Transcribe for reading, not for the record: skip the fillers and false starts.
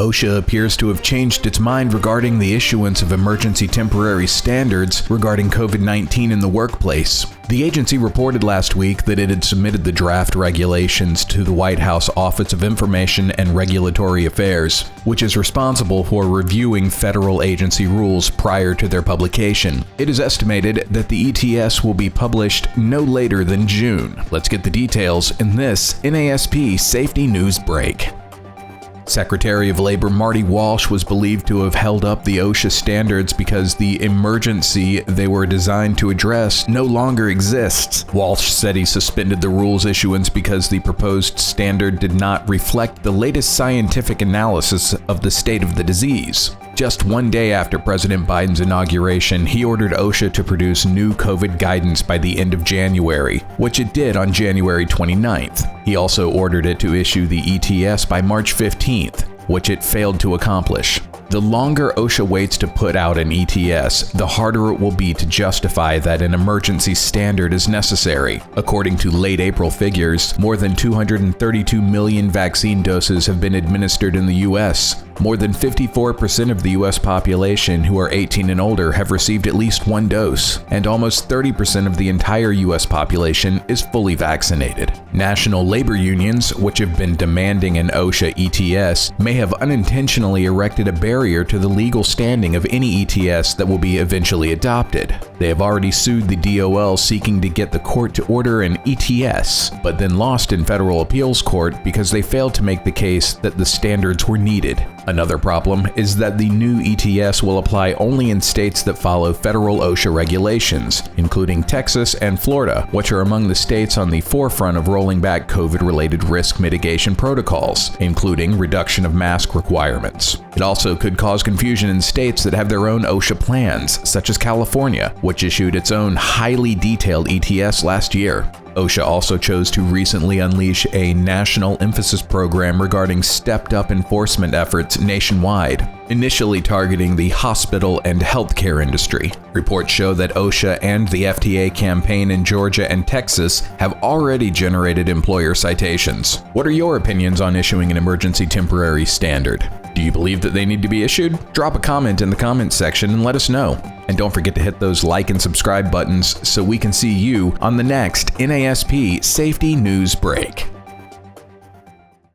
OSHA appears to have changed its mind regarding the issuance of emergency temporary standards regarding COVID-19 in the workplace. The agency reported last week that it had submitted the draft regulations to the White House Office of Information and Regulatory Affairs, which is responsible for reviewing federal agency rules prior to their publication. It is estimated that the ETS will be published no later than June. Let's get the details in this NASP Safety News Break. Secretary of Labor Marty Walsh was believed to have held up the OSHA standards because the emergency they were designed to address no longer exists. Walsh said he suspended the rules issuance because the proposed standard did not reflect the latest scientific analysis of the state of the disease. Just one day after President Biden's inauguration, he ordered OSHA to produce new COVID guidance by the end of January, which it did on January 29th. He also ordered it to issue the ETS by March 15th, which it failed to accomplish. The longer OSHA waits to put out an ETS, the harder it will be to justify that an emergency standard is necessary. According to late April figures, more than 232 million vaccine doses have been administered in the U.S. More than 54% of the U.S. population who are 18 and older have received at least one dose, and almost 30% of the entire U.S. population is fully vaccinated. National labor unions, which have been demanding an OSHA ETS, may have unintentionally erected a barrier to the legal standing of any ETS that will be eventually adopted. They have already sued the DOL seeking to get the court to order an ETS, but then lost in federal appeals court because they failed to make the case that the standards were needed. Another problem is that the new ETS will apply only in states that follow federal OSHA regulations, including Texas and Florida, which are among the states on the forefront of rolling back COVID-related risk mitigation protocols, including reduction of mask requirements. It also could cause confusion in states that have their own OSHA plans, such as California, which issued its own highly detailed ETS last year. OSHA also chose to recently unleash a national emphasis program regarding stepped-up enforcement efforts nationwide, initially targeting the hospital and healthcare industry. Reports show that OSHA and the FTA campaign in Georgia and Texas have already generated employer citations. What are your opinions on issuing an emergency temporary standard? Do you believe that they need to be issued? Drop a comment in the comments section and let us know. And don't forget to hit those like and subscribe buttons so we can see you on the next NASP Safety News Break.